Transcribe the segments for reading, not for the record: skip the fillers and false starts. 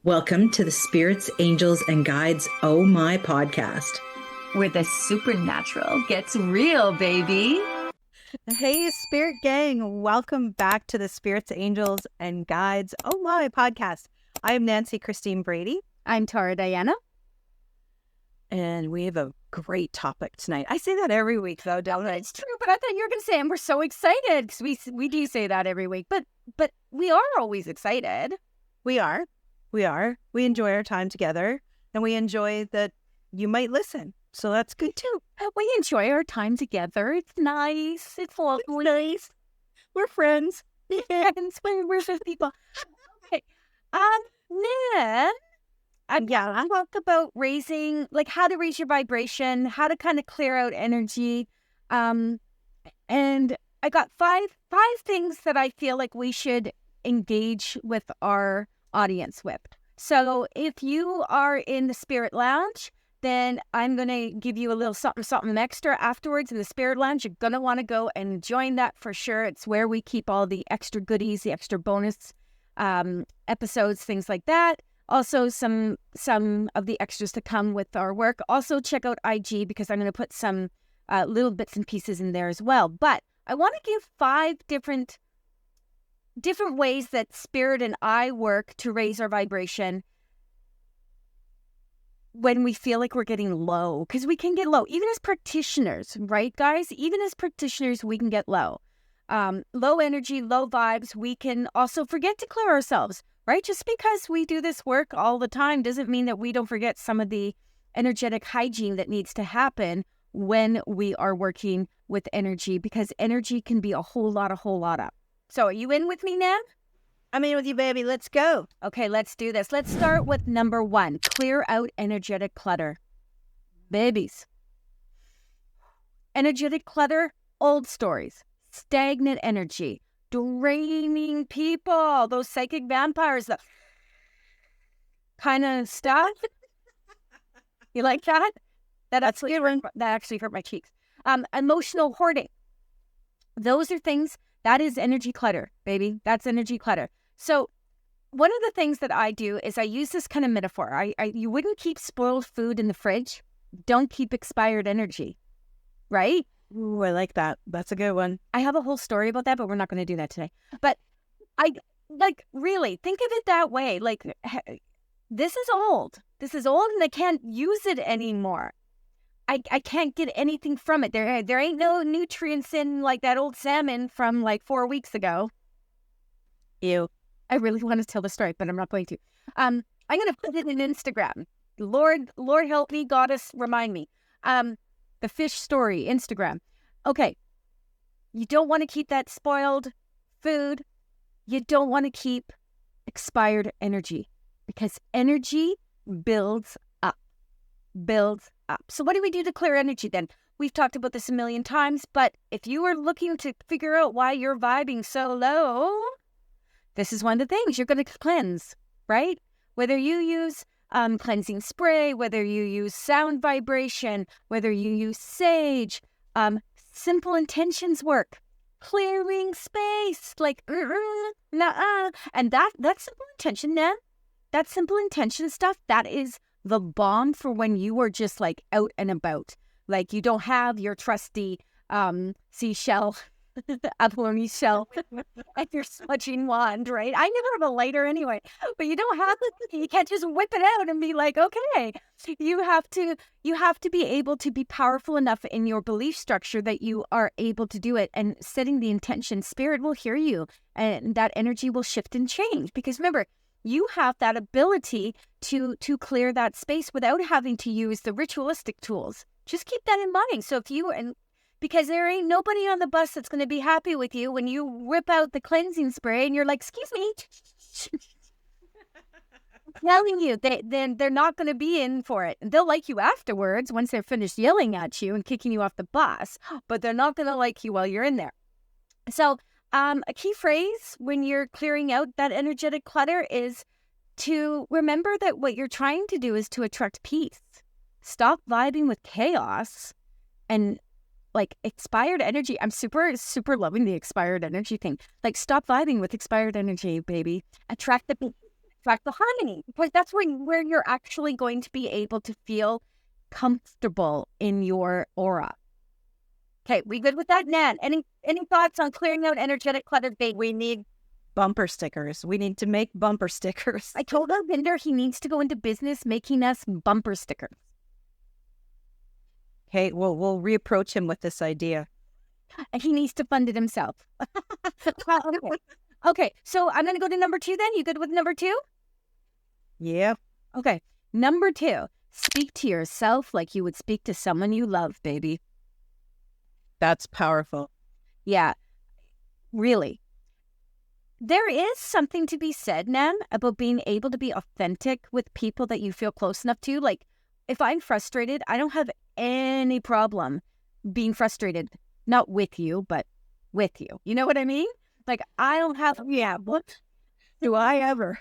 Welcome to the Spirits, Angels, and Guides Oh My podcast, where the supernatural gets real, baby. Hey, Spirit Gang. Welcome back to the Spirits, Angels, and Guides Oh My podcast. I am Nancy Christine Brady. I'm Tara Diana. And we have a great topic tonight. I say that every week, though, don't I? It's true, but I thought you were going to say, and we're so excited, because we do say that every week, but we are always excited. We are. We enjoy our time together, and we enjoy that you might listen. So that's good, too. We enjoy our time together. It's nice. It's lovely. It's nice. We're friends. Friends. We're just people. Okay. Then I talked about raising, like how to raise your vibration, how to kind of clear out energy. And I got five things that I feel like we should engage with our audience with. So if you are in the Spirit Lounge, then I'm going to give you a little something extra afterwards in the Spirit Lounge. You're going to want to go and join that for sure. It's where we keep all the extra goodies, the extra bonus episodes, things like that. Also, some of the extras to come with our work. Also, check out IG because I'm going to put some little bits and pieces in there as well. But I want to give 5 different ways that Spirit and I work to raise our vibration when we feel like we're getting low, because we can get low, even as practitioners, right, guys? Even as practitioners, we can get low. Low energy, low vibes. We can also forget to clear ourselves, right? Just because we do this work all the time doesn't mean that we don't forget some of the energetic hygiene that needs to happen when we are working with energy, because energy can be a whole lot up. So are you in with me, Nan? I'm in with you, baby. Let's go. Okay, let's do this. Let's start with number 1. Clear out energetic clutter. Babies. Energetic clutter, old stories, stagnant energy, draining people, those psychic vampires, that kind of stuff. You like that? That actually hurt my cheeks. Emotional hoarding. Those are things. That is energy clutter, baby. That's energy clutter. So one of the things that I do is I use this kind of metaphor. You wouldn't keep spoiled food in the fridge. Don't keep expired energy, right? Ooh, I like that. That's a good one. I have a whole story about that, but we're not going to do that today. But really, think of it that way. Like, this is old. This is old and I can't use it anymore. I can't get anything from it. There ain't no nutrients in like that old salmon from like 4 weeks ago. Ew. I really want to tell the story, but I'm not going to. I'm going to put it in Instagram. Lord help me, Goddess, remind me. The fish story, Instagram. Okay. You don't want to keep that spoiled food. You don't want to keep expired energy, because energy builds up. So what do we do to clear energy then? We've talked about this a million times, but if you are looking to figure out why you're vibing so low, this is one of the things. You're going to cleanse, right? Whether you use cleansing spray, whether you use sound vibration, whether you use sage, simple intentions work. Clearing space, like, and that simple intention, man, that simple intention stuff, that is the bomb for when you are just like out and about. Like you don't have your trusty seashell, abalone shell, and your smudging wand, right? I never have a lighter anyway, but you don't have it. You can't just whip it out and be like, okay. You have to be able to be powerful enough in your belief structure that you are able to do it, and setting the intention. Spirit will hear you, and that energy will shift and change. Because remember, you have that ability to clear that space without having to use the ritualistic tools. Just keep that in mind. So because there ain't nobody on the bus that's going to be happy with you when you whip out the cleansing spray and you're like, excuse me. I'm telling you, they're not going to be in for it. They'll like you afterwards once they're finished yelling at you and kicking you off the bus, but they're not going to like you while you're in there. So a key phrase when you're clearing out that energetic clutter is to remember that what you're trying to do is to attract peace. Stop vibing with chaos and like expired energy. I'm super, super loving the expired energy thing. Like, stop vibing with expired energy, baby. Attract the Attract the harmony, because that's where you're actually going to be able to feel comfortable in your aura. Okay, we good with that, Nan? Any thoughts on clearing out energetic clutter? We need bumper stickers. We need to make bumper stickers. I told our vendor he needs to go into business making us bumper stickers. Okay, well, we'll reapproach him with this idea. And he needs to fund it himself. Okay, so I'm going to go to number 2 then. You good with number 2? Yeah. Okay, number 2. Speak to yourself like you would speak to someone you love, baby. That's powerful. Yeah, really. There is something to be said, Nan, about being able to be authentic with people that you feel close enough to. Like, if I'm frustrated, I don't have any problem being frustrated. Not with you, but with you. You know what I mean? Like, I don't have, what do I ever?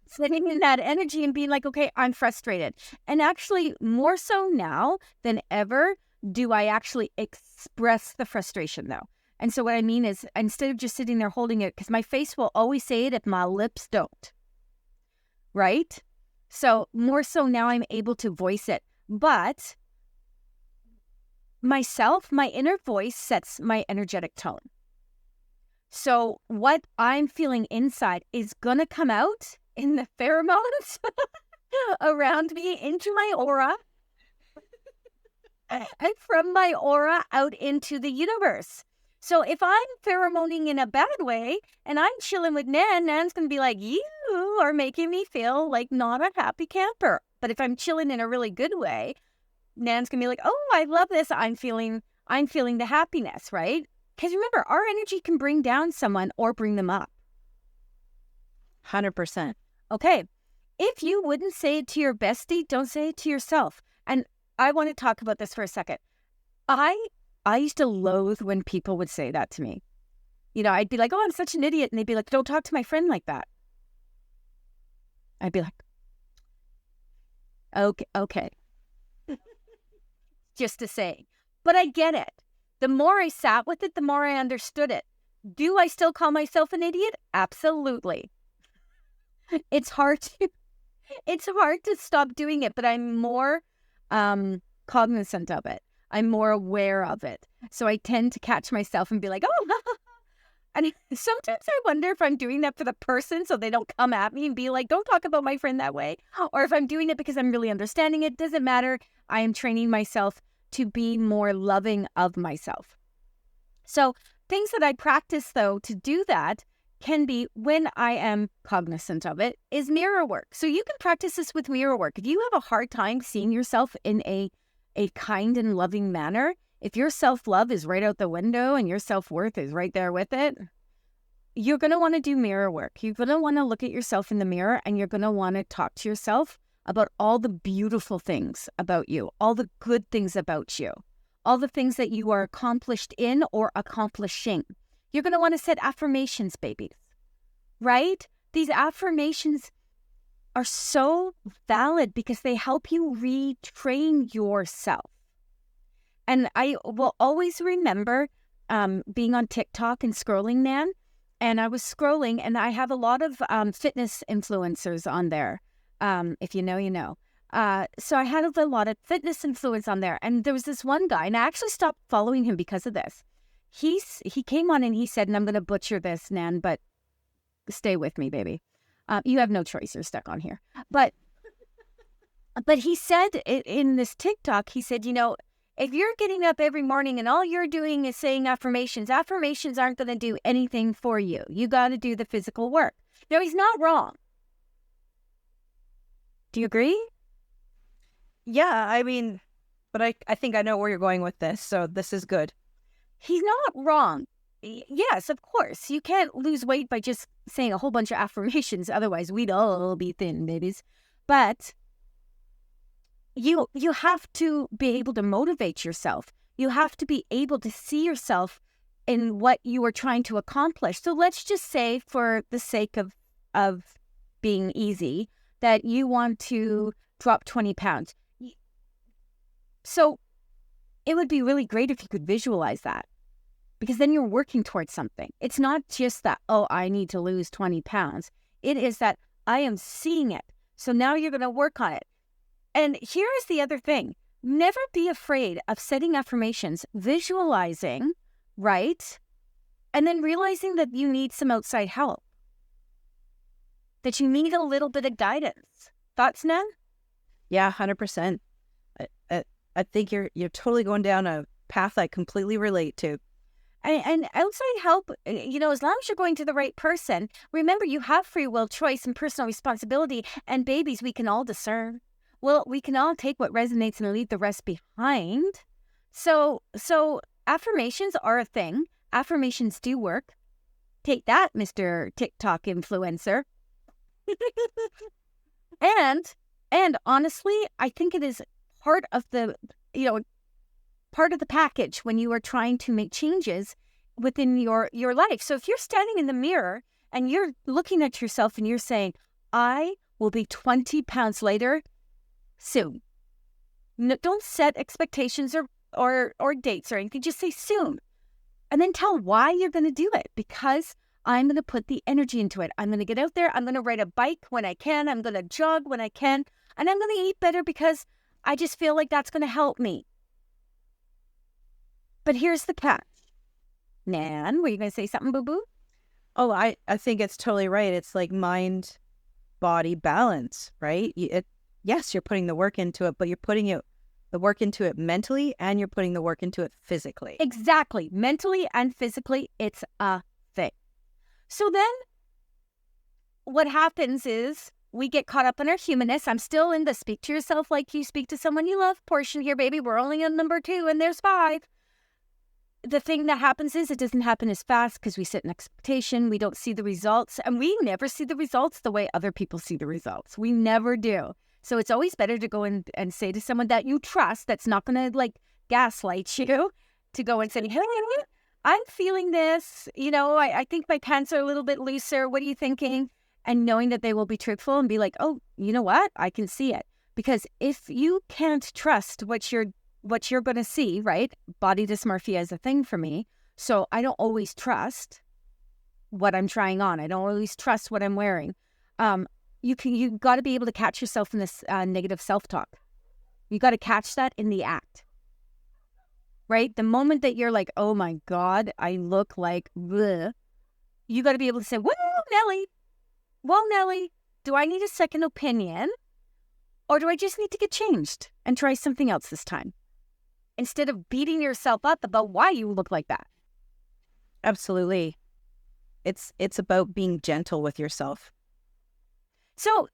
Sitting in that energy and being like, okay, I'm frustrated. And actually, more so now than ever, do I actually express the frustration, though. And so what I mean is, instead of just sitting there holding it, because my face will always say it if my lips don't. Right? So more so now I'm able to voice it. But myself, my inner voice sets my energetic tone. So what I'm feeling inside is going to come out in the pheromones around me into my aura and from my aura out into the universe. So if I'm pheromoning in a bad way and I'm chilling with Nan, Nan's going to be like, you are making me feel like not a happy camper. But if I'm chilling in a really good way, Nan's going to be like, oh, I love this. I'm feeling the happiness, right? Because remember, our energy can bring down someone or bring them up. 100%. Okay. If you wouldn't say it to your bestie, don't say it to yourself. And I want to talk about this for a second. I used to loathe when people would say that to me. You know, I'd be like, oh, I'm such an idiot. And they'd be like, don't talk to my friend like that. I'd be like, okay. Just to say. But I get it. The more I sat with it, the more I understood it. Do I still call myself an idiot? Absolutely. It's hard to stop doing it, but I'm more cognizant of it. I'm more aware of it. So I tend to catch myself and be like, oh, and sometimes I wonder if I'm doing that for the person so they don't come at me and be like, don't talk about my friend that way. Or if I'm doing it because I'm really understanding it. Doesn't matter. I am training myself to be more loving of myself. So things that I practice, though, to do that can be, when I am cognizant of it, is mirror work. So you can practice this with mirror work. If you have a hard time seeing yourself in a kind and loving manner, if your self-love is right out the window and your self-worth is right there with it, you're going to want to do mirror work. You're going to want to look at yourself in the mirror, and you're going to want to talk to yourself about all the beautiful things about you, all the good things about you, all the things that you are accomplished in or accomplishing. You're going to want to set affirmations, babies, right? These affirmations are so valid because they help you retrain yourself. And I will always remember being on TikTok and scrolling, Nan, and I was scrolling, and I have a lot of fitness influencers on there. If you know, you know. So I had a lot of fitness influence on there. And there was this one guy, and I actually stopped following him because of this. He came on and he said, and I'm going to butcher this, Nan, but stay with me, baby. You have no choice. You're stuck on here. But he said in this TikTok, he said, you know, if you're getting up every morning and all you're doing is saying affirmations aren't going to do anything for you. You got to do the physical work. Now, he's not wrong. Do you agree? Yeah, I mean, but I think I know where you're going with this, so this is good. He's not wrong. Yes, of course. You can't lose weight by just saying a whole bunch of affirmations. Otherwise, we'd all be thin, babies. But you have to be able to motivate yourself. You have to be able to see yourself in what you are trying to accomplish. So let's just say, for the sake of being easy, that you want to drop 20 pounds. So it would be really great if you could visualize that, because then you're working towards something. It's not just that, oh, I need to lose 20 pounds. It is that I am seeing it. So now you're going to work on it. And here is the other thing. Never be afraid of setting affirmations, visualizing, right? And then realizing that you need some outside help, that you need a little bit of guidance. Thoughts, Nan? Yeah, 100%. I think you're totally going down a path I completely relate to. And outside help, as long as you're going to the right person, remember you have free will, choice, and personal responsibility. And babies, we can all discern. Well, we can all take what resonates and leave the rest behind. So affirmations are a thing. Affirmations do work. Take that, Mr. TikTok influencer. And honestly, I think it is part of the package when you are trying to make changes within your life. So if you're standing in the mirror and you're looking at yourself and you're saying, I will be 20 pounds lighter soon. No, don't set expectations or dates or anything. Just say soon. And then tell why you're going to do it. Because I'm going to put the energy into it. I'm going to get out there. I'm going to ride a bike when I can. I'm going to jog when I can. And I'm going to eat better because I just feel like that's going to help me. But here's the catch. Nan, were you going to say something, boo-boo? Oh, I think it's totally right. It's like mind-body balance, right? Yes, you're putting the work into it, but you're putting the work into it mentally and you're putting the work into it physically. Exactly. Mentally and physically, it's a thing. So then what happens is we get caught up in our humanness. I'm still in the speak to yourself like you speak to someone you love portion here, baby. We're only on number 2 and there's 5. The thing that happens is it doesn't happen as fast because we set an expectation. We don't see the results, and we never see the results the way other people see the results. We never do. So it's always better to go and say to someone that you trust that's not going to gaslight you, to go and say, hey, I'm feeling this. I think my pants are a little bit looser. What are you thinking? And knowing that they will be truthful and be like, oh, you know what? I can see it. Because if you can't trust what you're going to see, right? Body dysmorphia is a thing for me. So I don't always trust what I'm trying on. I don't always trust what I'm wearing. You got to be able to catch yourself in this negative self-talk. You got to catch that in the act, right? The moment that you're like, oh my God, I look like bleh, you got to be able to say, well, Nelly, do I need a second opinion? Or do I just need to get changed and try something else this time? Instead of beating yourself up about why you look like that. Absolutely. It's about being gentle with yourself. So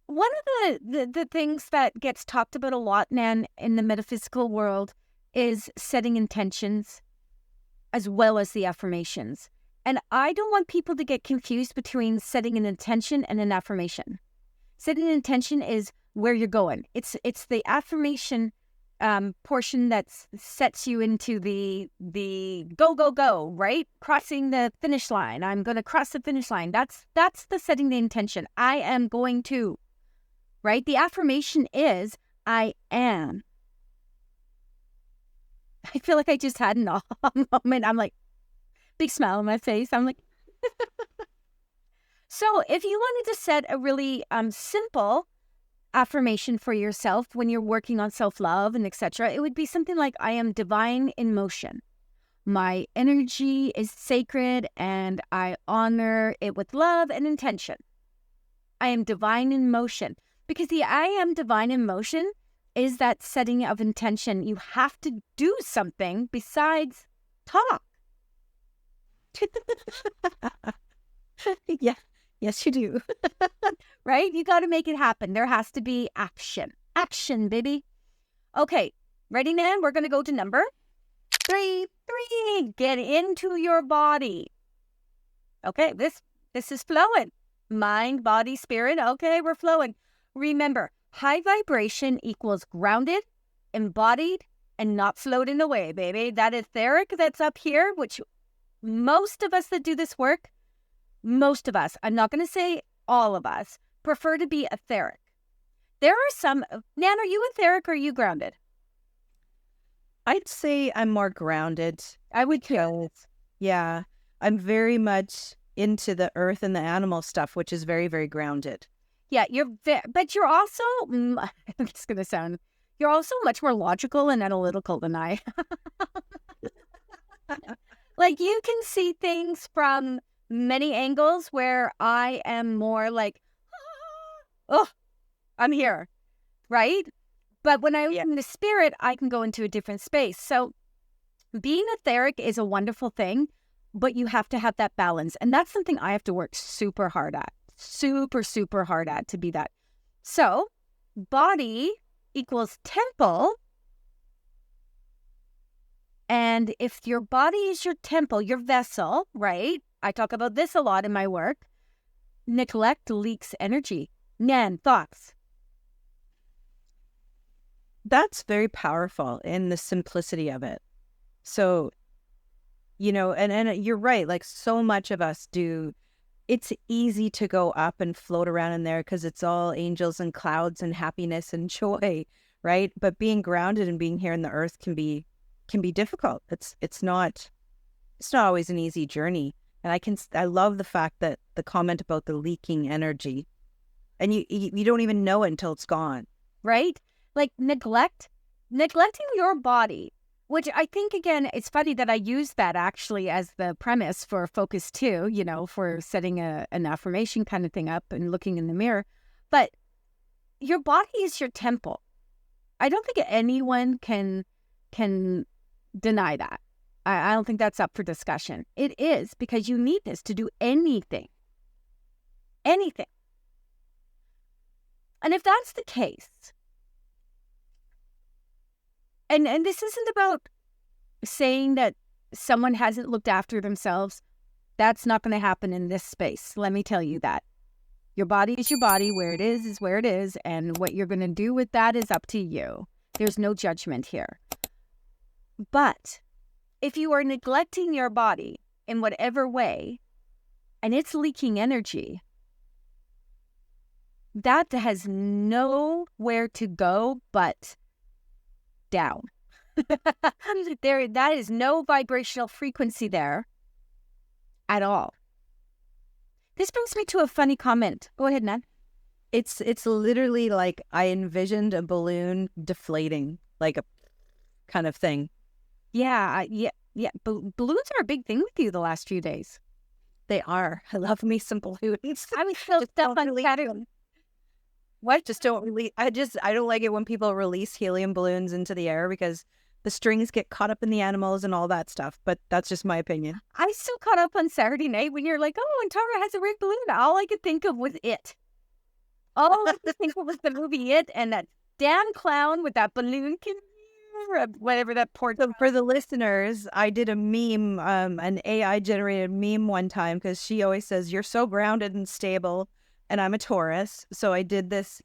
one of the things that gets talked about a lot, Nan, in the metaphysical world is setting intentions as well as the affirmations. And I don't want people to get confused between setting an intention and an affirmation. Setting an intention is where you're going. It's the affirmation portion that sets you into the go, right? Crossing the finish line. I'm going to cross the finish line. That's the setting the intention. I am going to, right? The affirmation is I am. I feel like I just had an aha moment. I'm like, big smile on my face. I'm like, so if you wanted to set a really simple affirmation for yourself when you're working on self-love and etc., it would be something like, I am divine in motion. My energy is sacred and I honor it with love and intention. I am divine in motion. Because the I am divine in motion is that setting of intention. You have to do something besides talk. Yeah. Yes, you do. Right? You got to make it happen. There has to be action. Action, baby. Okay. Ready, Nan? We're going to go to number 3. Get into your body. Okay. This is flowing. Mind, body, spirit. Okay. We're flowing. Remember, high vibration equals grounded, embodied, and not floating away, baby. That etheric that's up here, which most of us that do this work, most of us, I'm not going to say all of us, prefer to be etheric. There are some, Nan, are you etheric or are you grounded? I'd say I'm more grounded. I would too. Yeah. I'm very much into the earth and the animal stuff, which is very, very grounded. Yeah, but you're also, it's going to sound, you're also much more logical and analytical than I. Like, you can see things from many angles where I am more like, oh, I'm here, right? But when I'm in the spirit, I can go into a different space. So being etheric is a wonderful thing, but you have to have that balance. And that's something I have to work super hard at, super hard at, to be that. So body equals temple. And if your body is your temple, your vessel, right? I talk about this a lot in my work. Neglect leaks energy. Nan, thoughts? That's very powerful in the simplicity of it. So, and you're right. Like, so much of us do. It's easy to go up and float around in there because it's all angels and clouds and happiness and joy, right? But being grounded and being here in the earth can be difficult. It's not always an easy journey. And I love the fact that the comment about the leaking energy, and you don't even know it until it's gone. Right? Like neglecting your body, which I think, again, it's funny that I use that actually as the premise for Focus 2, for setting an affirmation kind of thing up and looking in the mirror. But your body is your temple. I don't think anyone can deny that. I don't think that's up for discussion. It is, because you need this to do anything. Anything. And if that's the case, and this isn't about saying that someone hasn't looked after themselves. That's not going to happen in this space. Let me tell you that. Your body is your body. Where it is where it is. And what you're going to do with that is up to you. There's no judgment here. But if you are neglecting your body in whatever way, and it's leaking energy, that has nowhere to go but down. That is no vibrational frequency there at all. This brings me to a funny comment. Go ahead, Nan. It's literally like I envisioned a balloon deflating, like a kind of thing. Yeah. Balloons are a big thing with you the last few days. They are. I love me some balloons. I was so stuff on Saturn. What? I don't like it when people release helium balloons into the air because the strings get caught up in the animals and all that stuff. But that's just my opinion. I still caught up on Saturday night when you're like, oh, and Tara has a red balloon. All I could think of was It. All I could think of was the movie It, and that damn clown with that balloon, whatever that poor. So for the listeners, I did a meme, an AI generated meme one time because she always says, you're so grounded and stable. And I'm a Taurus, so I did this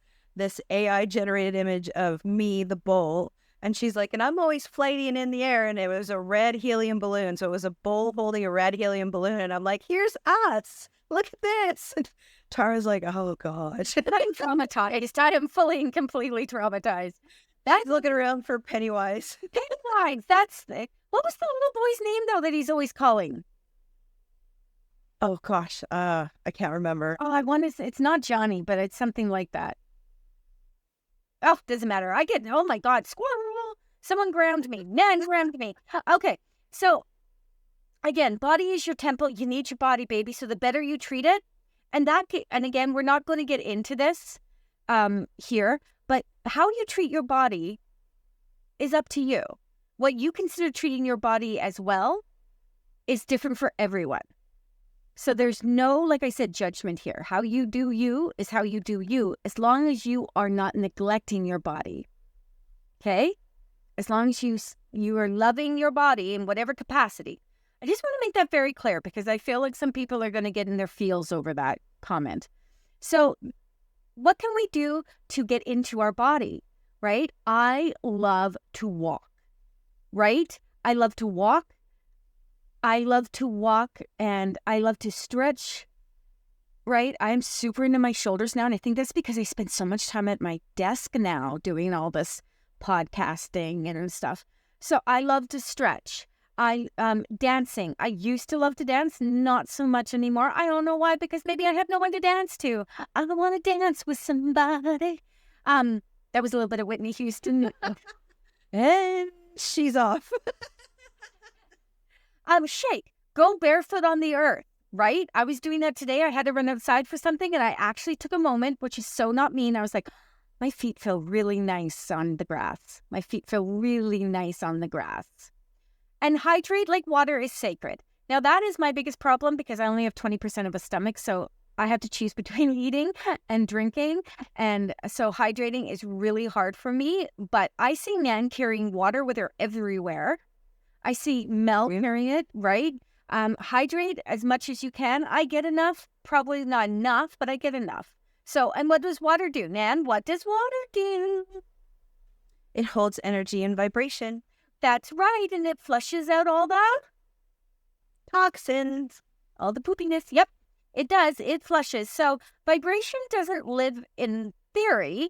AI generated image of me, the bull, and she's like, and I'm always flighty and in the air, and it was a red helium balloon, so it was a bull holding a red helium balloon, and I'm like, here's us, look at this. And Tara's like, oh gosh, I'm traumatized. I am fully and completely traumatized. That's looking around for Pennywise. Pennywise, that's the. What was the little boy's name though that he's always calling? Oh gosh, I can't remember. Oh, I want to say it's not Johnny, but it's something like that. Oh, doesn't matter. Oh my God, squirrel! Someone ground me. Nan ground me. Okay, so again, body is your temple. You need your body, baby. So the better you treat it, and again, we're not going to get into this here, but how you treat your body is up to you. What you consider treating your body as well is different for everyone. So there's no, like I said, judgment here. How you do you is how you do you, as long as you are not neglecting your body. Okay? As long as you are loving your body in whatever capacity. I just want to make that very clear because I feel like some people are going to get in their feels over that comment. So what can we do to get into our body, right? I love to walk, right? I love to walk and I love to stretch, right? I'm super into my shoulders now. And I think that's because I spend so much time at my desk now doing all this podcasting and stuff. So I love to stretch. Dancing. I used to love to dance, not so much anymore. I don't know why, because maybe I have no one to dance to. I want to dance with somebody. That was a little bit of Whitney Houston. And she's off. Shake. Go barefoot on the earth, right? I was doing that today. I had to run outside for something, and I actually took a moment, which is so not mean. I was like, my feet feel really nice on the grass. My feet feel really nice on the grass. And hydrate like water is sacred. Now, that is my biggest problem because I only have 20% of a stomach, so I have to choose between eating and drinking. And so hydrating is really hard for me. But I see Nan carrying water with her everywhere. I see Mel carrying it, right? Hydrate as much as you can. I get enough. Probably not enough, but I get enough. So, and what does water do, Nan? What does water do? It holds energy and vibration. That's right. And it flushes out all the Toxins. all the poopiness. Yep, it does. It flushes. So vibration doesn't live in theory.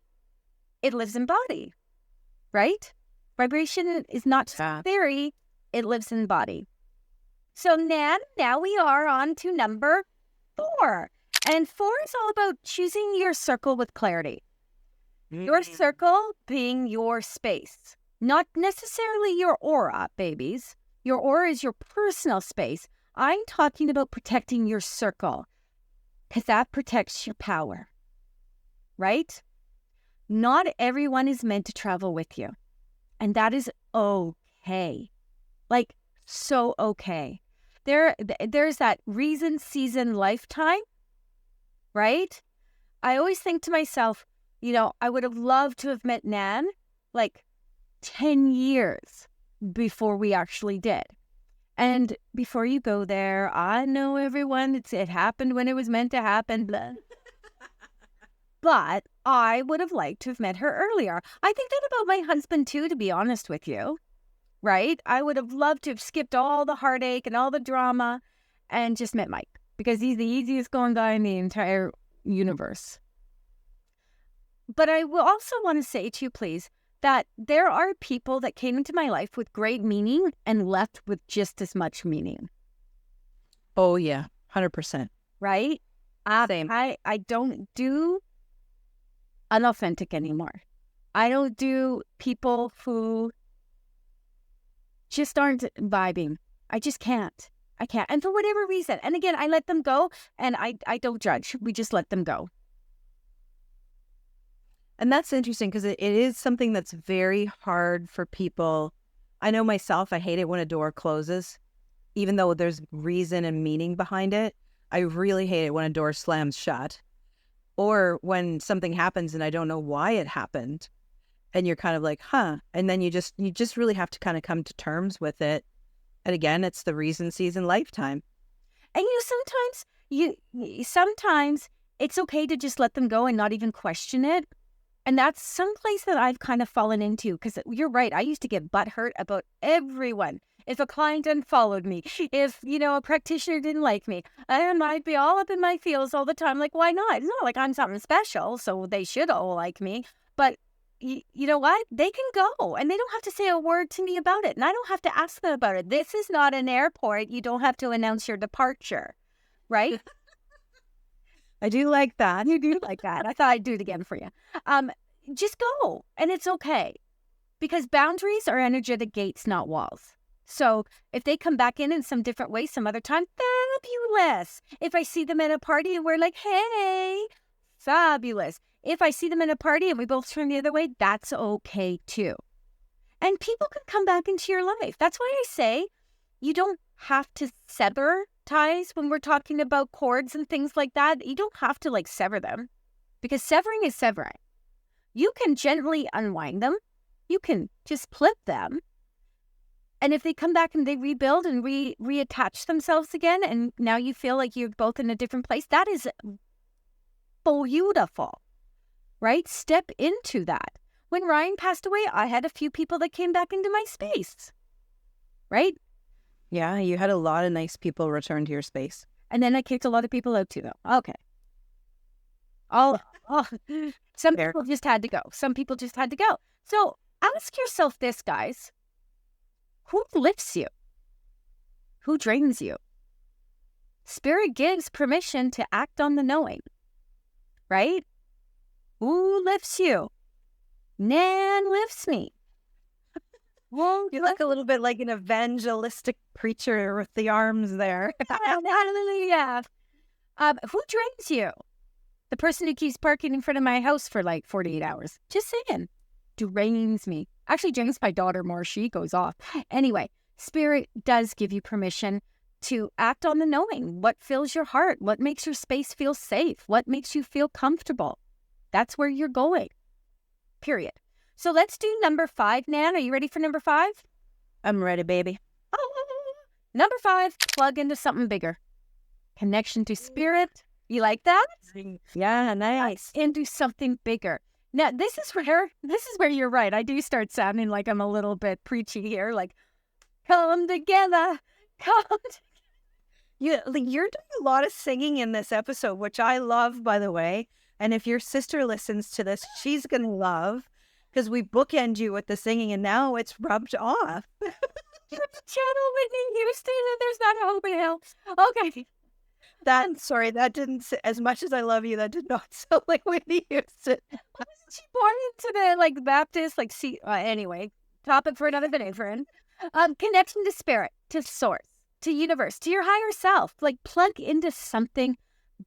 It lives in body, right? Vibration is not theory. It lives in body. So Nan, now we are on to number 4. And 4 is all about choosing your circle with clarity. Your circle being your space, not necessarily your aura, babies. Your aura is your personal space. I'm talking about protecting your circle because that protects your power, right? Not everyone is meant to travel with you, and that is okay. Like, so okay. There's that reason, season, lifetime, right? I always think to myself, I would have loved to have met Nan like 10 years before we actually did. And before you go there, I know everyone, it happened when it was meant to happen. Blah. But I would have liked to have met her earlier. I think that about my husband too, to be honest with you, right? I would have loved to have skipped all the heartache and all the drama and just met Mike because he's the easiest going guy in the entire universe. But I will also want to say to you, please, that there are people that came into my life with great meaning and left with just as much meaning. Oh, yeah. 100%. Right? Same. I don't do unauthentic anymore. I don't do people who just aren't vibing. I just can't. I can't. And for whatever reason. And again, I let them go and I don't judge. We just let them go. And that's interesting because it is something that's very hard for people. I know myself, I hate it when a door closes, even though there's reason and meaning behind it. I really hate it when a door slams shut or when something happens and I don't know why it happened. And you're kind of like, huh. And then you just really have to kind of come to terms with it. And again, it's the reason, season, lifetime. And sometimes it's okay to just let them go and not even question it. And that's someplace that I've kind of fallen into because you're right. I used to get butthurt about everyone. If a client unfollowed me, if, a practitioner didn't like me, I might be all up in my feels all the time. Like, why not? It's not like I'm something special, so they should all like me. But you know what? They can go and they don't have to say a word to me about it. And I don't have to ask them about it. This is not an airport. You don't have to announce your departure, right? I do like that. You do like that. I thought I'd do it again for you. Just go, and it's okay. Because boundaries are energetic gates, not walls. So if they come back in some different way some other time, fabulous. If I see them at a party and we're like, hey, fabulous. If I see them in a party and we both turn the other way, that's okay too. And people can come back into your life. That's why I say you don't have to sever ties when we're talking about cords and things like that. You don't have to sever them because severing is severing. You can gently unwind them. You can just flip them. And if they come back and they rebuild and reattach themselves again, and now you feel like you're both in a different place, that is beautiful, right? Step into that. When Ryan passed away, I had a few people that came back into my space, right? Yeah, you had a lot of nice people return to your space. And then I kicked a lot of people out too, though. Okay. Some people just had to go. Some people just had to go. So ask yourself this, guys. Who lifts you? Who drains you? Spirit gives permission to act on the knowing, right? Who lifts you? Nan lifts me. Well, You look a little bit like an evangelistic preacher with the arms there. hallelujah. Who drains you? The person who keeps parking in front of my house for like 48 hours. Just saying. Drains me. Actually drains my daughter more. She goes off. Anyway, Spirit does give you permission to act on the knowing. What fills your heart? What makes your space feel safe? What makes you feel comfortable? That's where you're going. Period. So let's do number 5, Nan. Are you ready for number 5? I'm ready, baby. Number 5, plug into something bigger. Connection to Spirit. You like that? Yeah, nice. Into something bigger. Now, this is where you're right. I do start sounding like I'm a little bit preachy here, like, come together, come together. You're doing a lot of singing in this episode, which I love, by the way. And if your sister listens to this, she's going to love, because we bookend you with the singing, and now it's rubbed off. Channel Whitney Houston, and there's not hope in hell. Okay. That didn't, as much as I love you, that did not sound like Whitney Houston. Wasn't she born into the, Baptist, anyway, topic for another video, friend. Connection to Spirit, to Source, to Universe, to your higher self. Plug into something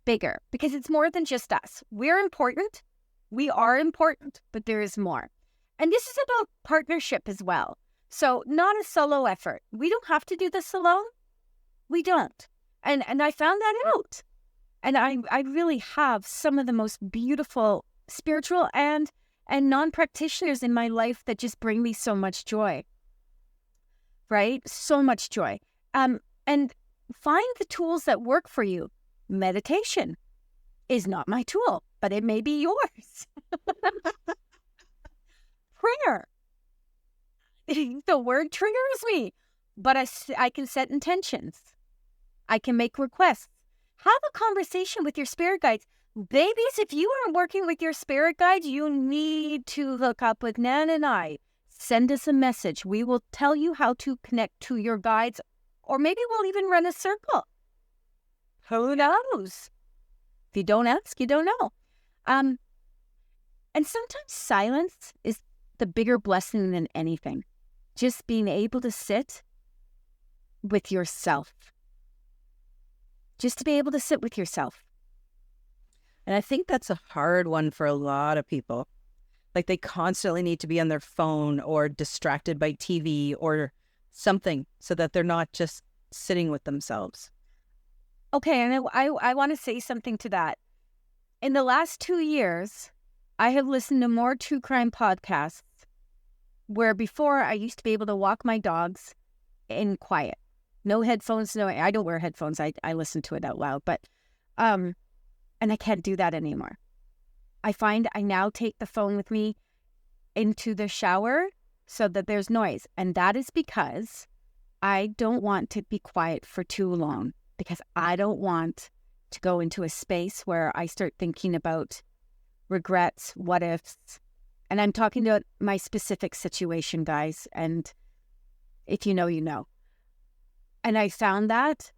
bigger, because it's more than just us. We're important. We are important, but there is more. And this is about partnership as well. So not a solo effort. We don't have to do this alone. We don't. And I found that out. And I really have some of the most beautiful spiritual and non-practitioners in my life that just bring me so much joy. Right? So much joy. And find the tools that work for you. Meditation is not my tool, but it may be yours. Prayer. The word triggers me, but I can set intentions. I can make requests. Have a conversation with your spirit guides. Babies, if you aren't working with your spirit guides, you need to hook up with Nan and I. Send us a message. We will tell you how to connect to your guides, or maybe we'll even run a circle. Who knows? If you don't ask, you don't know. And sometimes silence is the bigger blessing than anything. Just being able to sit with yourself. Just to be able to sit with yourself. And I think that's a hard one for a lot of people. They constantly need to be on their phone or distracted by TV or something so that they're not just sitting with themselves. Okay, and I want to say something to that. In the last 2 years, I have listened to more true crime podcasts where before I used to be able to walk my dogs in quiet. No headphones, I don't wear headphones. I listen to it out loud, but, and I can't do that anymore. I find I now take the phone with me into the shower so that there's noise. And that is because I don't want to be quiet for too long, because I don't want to go into a space where I start thinking about regrets, what ifs. And I'm talking about my specific situation, guys. And if you know, you know. And I found that.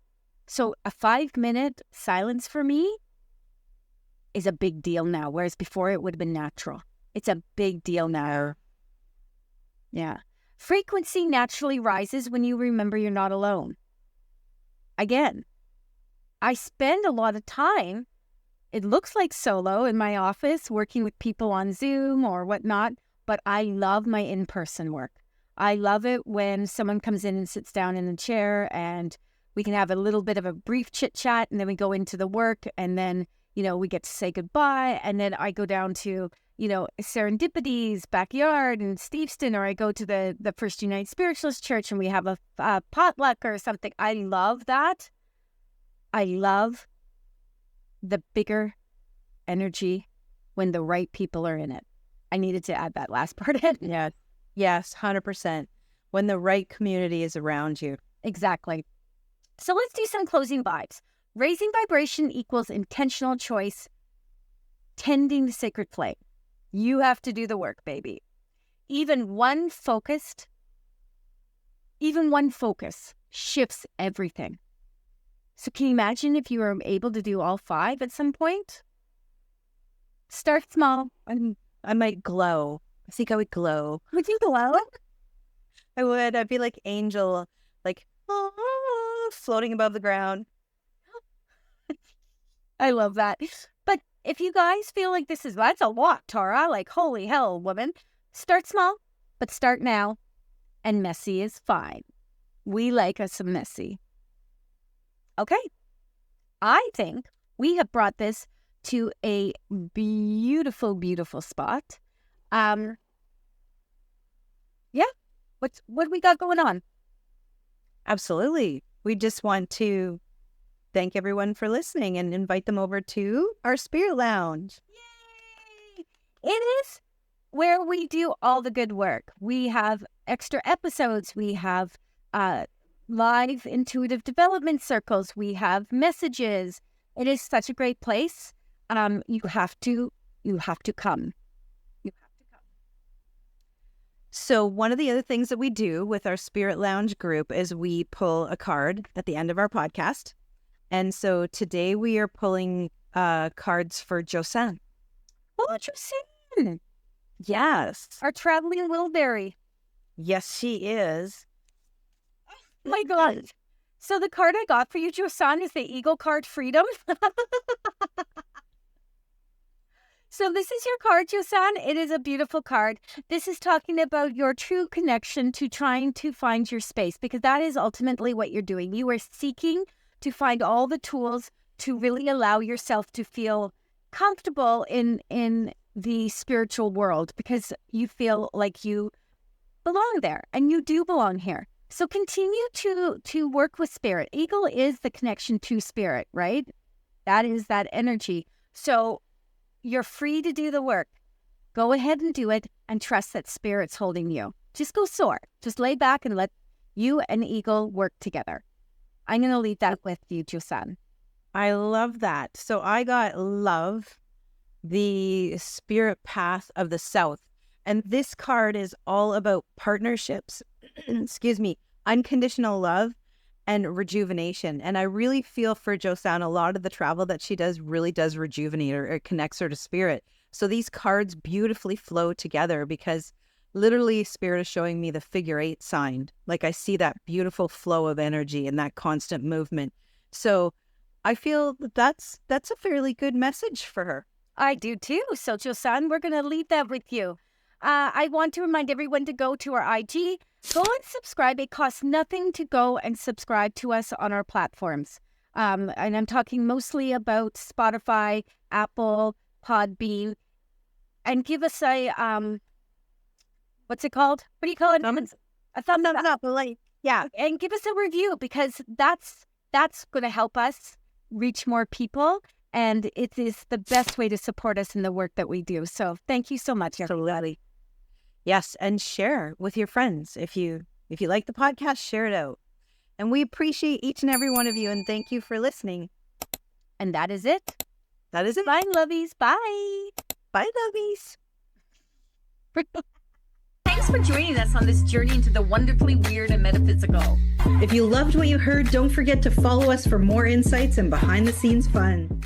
So a 5-minute silence for me is a big deal now, whereas before it would have been natural. It's a big deal now. Yeah. Frequency naturally rises when you remember you're not alone. Again, I spend a lot of time, it looks like solo in my office, working with people on Zoom or whatnot, but I love my in-person work. I love it when someone comes in and sits down in a chair and we can have a little bit of a brief chit-chat, and then we go into the work, and then, we get to say goodbye, and then I go down to, Serendipity's backyard in Steveston, or I go to the First United Spiritualist Church and we have a potluck or something. I love that. I love the bigger energy when the right people are in it. I needed to add that last part in. Yeah. Yes, 100%. When the right community is around you. Exactly. So let's do some closing vibes. Raising vibration equals intentional choice, tending the sacred flame. You have to do the work, baby. Even one focused Even one focus shifts everything. So can you imagine if you were able to do all 5 at some point? Start small. I might glow. I think I would glow. Would you glow? I would. I'd be like Angel, like floating above the ground. I love that. But if you guys feel like that's a lot, Tara, like holy hell, woman, start small, but start now. And messy is fine. We like us some messy. Okay. I think we have brought this to a beautiful, beautiful spot. Yeah. What we got going on? Absolutely. We just want to thank everyone for listening and invite them over to our Spirit Lounge. Yay! It is where we do all the good work. We have extra episodes. We have live intuitive development circles. We have messages. It is such a great place. You have to come. So one of the other things that we do with our Spirit Lounge group is we pull a card at the end of our podcast. And so today we are pulling cards for Josanne. Oh, Josanne. Yes. Our traveling Wilberry. Yes, she is. Oh my God. So the card I got for you, Josanne, is the Eagle card, Freedom. So this is your card, Josanne. It is a beautiful card. This is talking about your true connection to trying to find your space, because that is ultimately what you're doing. You are seeking to find all the tools to really allow yourself to feel comfortable in the spiritual world, because you feel like you belong there, and you do belong here. So continue to work with spirit. Eagle is the connection to spirit, right? That is that energy. So you're free to do the work. Go ahead and do it, and trust that spirit's holding you. Just go soar. Just lay back and let you and Eagle work together. I'm going to leave that with you, Josanne. I love that. So I got love, the spirit path of the South. And this card is all about partnerships, unconditional love, and rejuvenation. And I really feel for Josanne, a lot of the travel that she does really does rejuvenate her. It connects her to spirit. So these cards beautifully flow together, because literally spirit is showing me the figure 8 sign. Like I see that beautiful flow of energy and that constant movement. So I feel that's a fairly good message for her. I do too. So Josanne, we're going to leave that with you. I want to remind everyone to go to our IG. Go and subscribe. It costs nothing to go and subscribe to us on our platforms. And I'm talking mostly about Spotify, Apple, Podbean. And give us a, what's it called? What do you call it? A thumbs up. Yeah. And give us a review, because that's going to help us reach more people. And it is the best way to support us in the work that we do. So thank you so much, everybody. Yes, and share with your friends. If you like the podcast, share it out. And we appreciate each and every one of you, and thank you for listening. And that is it. That is it. Bye, lovies. Bye. Bye, lovies. Thanks for joining us on this journey into the wonderfully weird and metaphysical. If you loved what you heard, don't forget to follow us for more insights and behind the scenes fun.